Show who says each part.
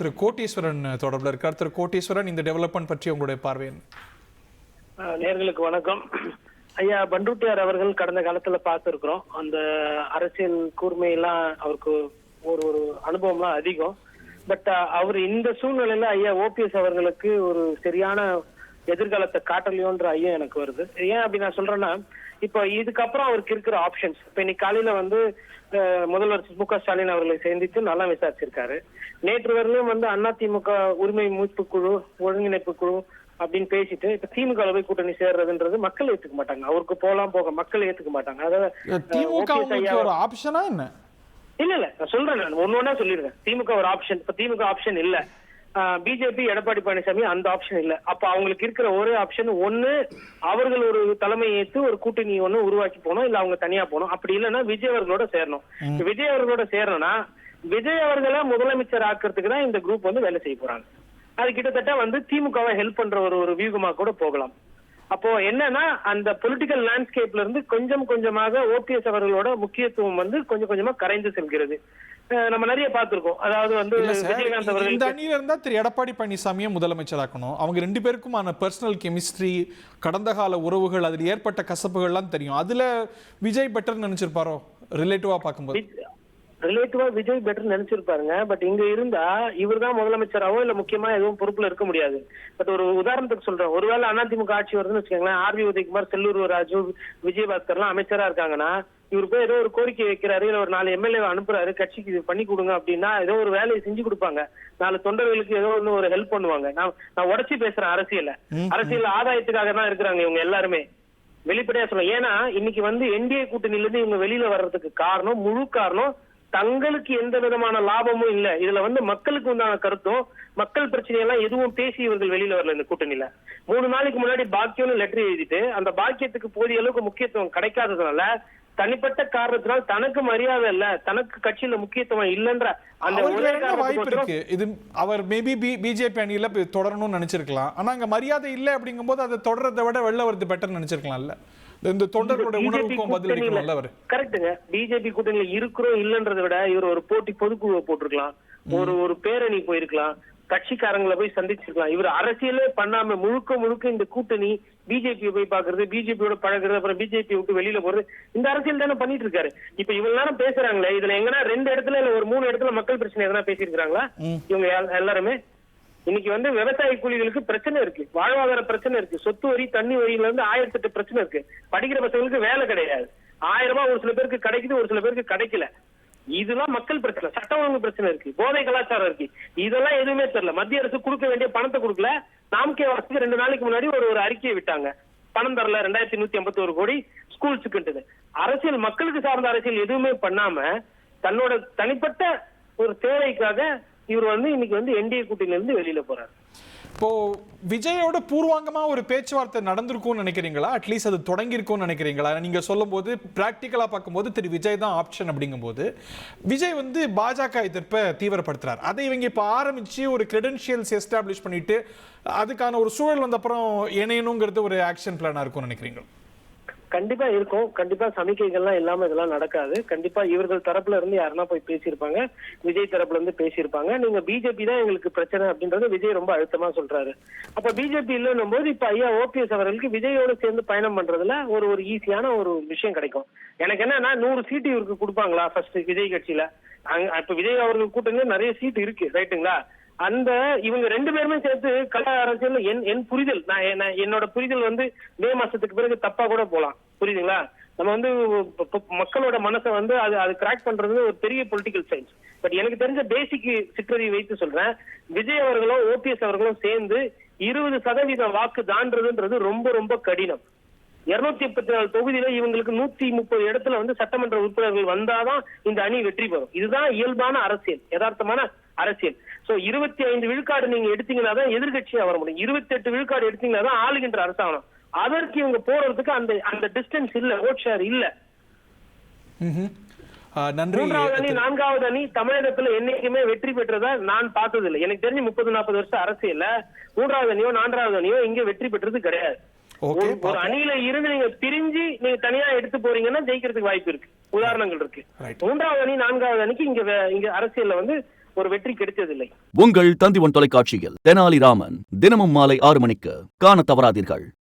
Speaker 1: திரு கோட்டீஸ்வரன் தொடர்பில் இருக்கார். திரு கோட்டீஸ்வரன், இந்த டெவலப்மெண்ட் பற்றி உங்களுடைய பார்வை என்ன?
Speaker 2: நேர்களுக்கு வணக்கம். ஐயா பண்ருட்டியார் அவர்கள் கடந்த காலத்துல பார்த்திருக்கிறோம். அந்த அரசியல் கூர்மையெல்லாம் அவருக்கு ஒரு ஒரு அனுபவம்லாம் அதிகம். பட் அவர் இந்த சூழ்நிலையில ஐயா ஓபிஎஸ் அவர்களுக்கு ஒரு சரியான எதிர்காலத்தை காட்டலையோன்ற ஐயம் எனக்கு வருது. ஏன் அப்படி நான் சொல்றேன்னா, இப்போ இதுக்கப்புறம் அவருக்கு இருக்கிற ஆப்ஷன்ஸ், இப்ப இன்னைக்கு காலையில வந்து முதல்வர் மு.க. ஸ்டாலின் அவர்களை சந்தித்து நல்லா விசாரிச்சிருக்காரு. நேற்று வரலையும் வந்து அதிமுக உரிமை மீட்பு குழு, ஒருங்கிணைப்பு குழு அப்படின்னு பேசிட்டு இப்ப திமுக போய் கூட்டணி சேர்றதுன்றது மக்கள் ஏத்துக்க மாட்டாங்க. அவருக்கு போக மக்கள் ஏத்துக்க மாட்டாங்க.
Speaker 1: அதாவது ஒரு ஆப்ஷனா என்ன?
Speaker 2: இல்ல நான் சொல்றேன், நான் ஒன்னொன்னா சொல்லிடுறேன். திமுக ஒரு ஆப்ஷன், இப்ப திமுக ஆப்ஷன் இல்ல, பிஜேபி எடப்பாடி பழனிசாமி அந்த ஆப்ஷன் இல்ல. அப்ப அவங்களுக்கு இருக்கிற ஒரே ஆப்ஷன் ஒண்ணு, அவர்கள் ஒரு தலைமை ஏற்று ஒரு கூட்டணி ஒண்ணு உருவாக்கி போனோம், இல்ல அவங்க தனியா போனோம். அப்படி இல்லைன்னா விஜய் அவர்களோட சேரணும். விஜய் அவர்களோட சேரணும்னா விஜய் அவர்களை முதலமைச்சர் ஆக்கிறதுக்கு தான் இந்த குரூப் வந்து வேலை செய்ய போறாங்க. அது கிட்டத்தட்ட வந்து திமுகவை ஹெல்ப் பண்ற ஒரு வியூகமா கூட போகலாம். அப்போ என்னன்னா, அந்த பொலிட்டிக்கல் லேண்ட்ஸ்கேப்ல இருந்து கொஞ்சம் கொஞ்சமாக ஓபிஎஸ் அவர்களோட முக்கியத்துவம் வந்து கொஞ்சம் கொஞ்சமா கரைந்து செல்கிறது. நம்ம நிறைய பார்த்திருக்கோம். அதாவது வந்து விஜயகாந்த் அவர்கள்
Speaker 1: இந்த அணியில இருந்தா திரு எடப்பாடி பழனிசாமியை முதலமைச்சராக்கணும். அவங்க ரெண்டு பேருக்குமான பர்சனல் கெமிஸ்ட்ரி, கடந்த கால உறவுகள், அதில் ஏற்பட்ட கசப்புகள்லாம் தெரியும். அதுல விஜய் பெட்டர் நினைச்சிருப்பாரோ ரிலேட்டிவா பார்க்கும்போது?
Speaker 2: ரிலேட்டிவா விஜய் பெட்டர் நினைச்சிருப்பாருங்க. பட் இங்க இருந்தா இவர் தான் முதலமைச்சராவோ இல்ல முக்கியமா எதுவும் பொறுப்புல இருக்க முடியாது. பட் ஒரு உதாரணத்துக்கு சொல்றேன், ஒருவேளை அதிமுக ஆட்சி வருதுன்னு வச்சுக்கோங்களேன், ஆர்வி உதயகுமார், செல்லூர் ராஜு, விஜயபாஸ்கர் எல்லாம் அமைச்சரா இருக்காங்கன்னா, இவர் போய் ஏதோ ஒரு கோரிக்கை வைக்கிறாரு, இல்ல ஒரு 4 எம்எல்ஏ அனுப்புறாரு, கட்சிக்கு இது பண்ணி கொடுங்க அப்படின்னா ஏதோ ஒரு வேலையை செஞ்சு கொடுப்பாங்க. 4 தொண்டர்களுக்கு ஏதோ ஒண்ணு ஒரு ஹெல்ப் பண்ணுவாங்க. நான் உடச்சி பேசுறேன், அரசியல் ஆதாயத்துக்காக தான் இருக்கிறாங்க இவங்க எல்லாருமே. வெளிப்படையா சொல்ல, ஏன்னா இன்னைக்கு வந்து என்டிஏ கூட்டணியில இருந்து இவங்க வெளியில வர்றதுக்கு காரணம், முழு காரணம் தங்களுக்கு எந்த விதமான லாபமும் இல்ல. இதுல வந்து மக்களுக்கு உண்டான கருத்தும், மக்கள் பிரச்சனையெல்லாம் எதுவும் பேசி இவர்கள் வெளியில வரல. இந்த கூட்டணியில 3 நாளைக்கு முன்னாடி பாக்கியம்னு லெட்டர் எழுதிட்டு அந்த பாக்கியத்துக்கு போதிய அளவுக்கு முக்கியத்துவம் கிடைக்காததுனால, தனிப்பட்ட காரணத்தினால் தனக்கு மரியாதை இல்ல, தனக்கு கட்சியில முக்கியத்துவம் இல்லைன்ற அந்த
Speaker 1: வாய்ப்பு இருக்கு. இது அவர் மேபி பிஜேபி அணியில தொடரணும்னு நினைச்சிருக்கலாம். ஆனா அங்க மரியாதை இல்லை அப்படிங்கும்போது அதை தொடர்றதை விட வெளில வருது பெட்டர் நினைச்சிருக்கலாம்ல. இந்த தொண்டர்களுடைய உணர்வுக்கும் பதிலளிக்கணும்ல அவர்.
Speaker 2: கரெக்ட்டுங்க. பிஜேபி கூட்டணியில இருக்கிறோம் இல்லன்றதை விட இவர் ஒரு போட்டி பொதுக்குழுவை போட்டிருக்கலாம், ஒரு பேரணி போயிருக்கலாம், கட்சிக்காரங்களை போய் சந்திச்சிருக்கலாம். இவர் அரசியலே பண்ணாம முழுக்க இந்த கூட்டணி பிஜேபியை போய் பாக்குறது, பிஜேபியோட பழகுறது, அப்புறம் பிஜேபி விட்டு வெளியில போறது, இந்த அரசியல் தானே பண்ணிட்டு இருக்காரு. இப்ப இவ்வளவு நேரம் பேசுறாங்களே, இதுல எங்கன்னா 2 இடத்துல இல்ல ஒரு 3 இடத்துல மக்கள் பிரச்சனை எதனா பேசியிருக்காங்களா இவங்க எல்லாருமே? இன்னைக்கு வந்து விவசாய கூலிகளுக்கு பிரச்சனை இருக்கு, வாழ்வாதார பிரச்சனை இருக்கு, சொத்து வரி, தண்ணி வரியில இருந்து 1008 பிரச்சனை இருக்கு. படிக்கிற பசங்களுக்கு வேலை கிடையாது, 1000 ரூபாய் ஒரு சில பேருக்கு கிடைக்குது, ஒரு சில பேருக்கு கிடைக்கல. இதெல்லாம் மக்கள் பிரச்சனை. சட்ட ஒழுங்கு பிரச்சனை இருக்கு, போதை கலாச்சாரம் இருக்கு. இதெல்லாம் எதுவுமே தெரியல. மத்திய அரசு கொடுக்க வேண்டிய பணத்தை கொடுக்கல. நாம்கே வாசுக்கு 2 நாளைக்கு முன்னாடி ஒரு அறிக்கையை விட்டாங்க, பணம் தரல 2151 கோடி ஸ்கூல்ஸுக்கு. அரசியல், மக்களுக்கு சார்ந்த அரசியல் எதுவுமே பண்ணாம தன்னோட தனிப்பட்ட ஒரு தேவைக்காக இவர் வந்து இன்னைக்கு வந்து என்டிஏ கூட்டணியில இருந்து வெளியில போறாரு.
Speaker 1: இப்போ விஜயோட பூர்வாங்கமா ஒரு பேச்சுவார்த்தை நடந்திருக்கும்னு நினைக்கிறீங்களா? அட்லீஸ்ட் அது தொடங்கி இருக்கும்னு நினைக்கிறீங்களா? நீங்க சொல்லும் போது பிராக்டிக்கலா பார்க்கும்போது திரு விஜய் தான் ஆப்ஷன் அப்படிங்கும் போது, விஜய் வந்து பாஜக எதிர்ப்பை தீவிரப்படுத்துறாரு. அதை இவங்க இப்ப ஆரம்பிச்சு ஒரு கிரெடென்ஷியல்ஸ் எஸ்டாப்ளிஷ் பண்ணிட்டு அதுக்கான ஒரு சூழல் வந்த அப்புறம் இணையணுங்கிறது ஒரு ஆக்ஷன் பிளானா இருக்கும்னு நினைக்கிறீங்க?
Speaker 2: கண்டிப்பா இருக்கும். கண்டிப்பா சமிக்கைகள்லாம் இல்லாம இதெல்லாம் நடக்காது. கண்டிப்பா இவர்கள் தரப்புல இருந்து யாருன்னா போய் பேசியிருப்பாங்க, விஜய் தரப்புல இருந்து பேசியிருப்பாங்க. நீங்க பிஜேபி தான் எங்களுக்கு பிரச்சனை அப்படின்றது விஜய் ரொம்ப அழுத்தமா சொல்றாரு. அப்ப பிஜேபி இல்லைன்னும் போது இப்ப ஐயா ஓபிஎஸ் அவர்களுக்கு விஜயோட சேர்ந்து பயணம் பண்றதுல ஒரு ஈஸியான ஒரு விஷயம் கிடைக்கும். எனக்கு என்னன்னா, 100 சீட்டு இவருக்கு கொடுப்பாங்களா ஃபர்ஸ்ட் விஜய் கட்சியில? இப்ப விஜய் அவர்கள் கூட்டணியில நிறைய சீட்டு இருக்கு, ரைட்டுங்களா? அந்த இவங்க 2 பேருமே சேர்த்து கல அரசியல் என் புரிதல், என்னோட புரிதல் வந்து மே மாசத்துக்கு பிறகு தப்பா கூட போலாம், புரியுதுங்களா? நம்ம வந்து மக்களோட மனசை வந்து அது கிராக் பண்றது ஒரு பெரிய பொலிட்டிக்கல் சயின்ஸ். பட் எனக்கு தெரிஞ்ச பேசிக் சிற்றறி வைத்து சொல்றேன், விஜய் அவர்களும் ஓபிஎஸ் அவர்களும் சேர்ந்து 20% வாக்கு தாண்டதுன்றது ரொம்ப ரொம்ப கடினம். 284 தொகுதியில இவங்களுக்கு 130 இடத்துல வந்து சட்டமன்ற உறுப்பினர்கள் வந்தாதான் இந்த அணி வெற்றி பெறும். இதுதான் இயல்பான அரசியல், யதார்த்தமான அரசியல். சோ 25 விழுக்காடு நீங்க எடுத்தீங்கன்னா தான் எதிர்கட்சியா வர முடியும், 28 விழுக்காடு எடுத்தீங்கன்னா தான் ஆளுகின்ற அரசாங்கம். அதற்கு இவங்க போறதுக்கு அந்த டிஸ்டன்ஸ் இல்ல, ஓட் ஷேர் இல்ல. 3வது அணி 4வது அணி தமிழகத்துல என்னைக்குமே வெற்றி பெற்றதா நான் பார்த்தது இல்லை. எனக்கு தெரிஞ்சு 30-40 வருஷம் அரசியல்ல 3வது அணியோ 4வது அணியோ இங்க வெற்றி பெற்றது கிடையாது. ஒரு அணியில இருந்து நீங்க பிரிஞ்சு நீங்க தனியா எடுத்து போறீங்கன்னா ஜெயிக்கிறதுக்கு வாய்ப்பு இருக்கு, உதாரணங்கள் இருக்கு. 3வது அணி 4வது அணிக்கு இங்க அரசியல்ல வந்து ஒரு வெற்றி கிடைத்ததில்லை.
Speaker 3: உங்கள் தந்தி ஒன் தொலைக்காட்சியில் தெனாலிராமன் தினமும் மாலை 6 மணிக்கு காண தவறாதீர்கள்.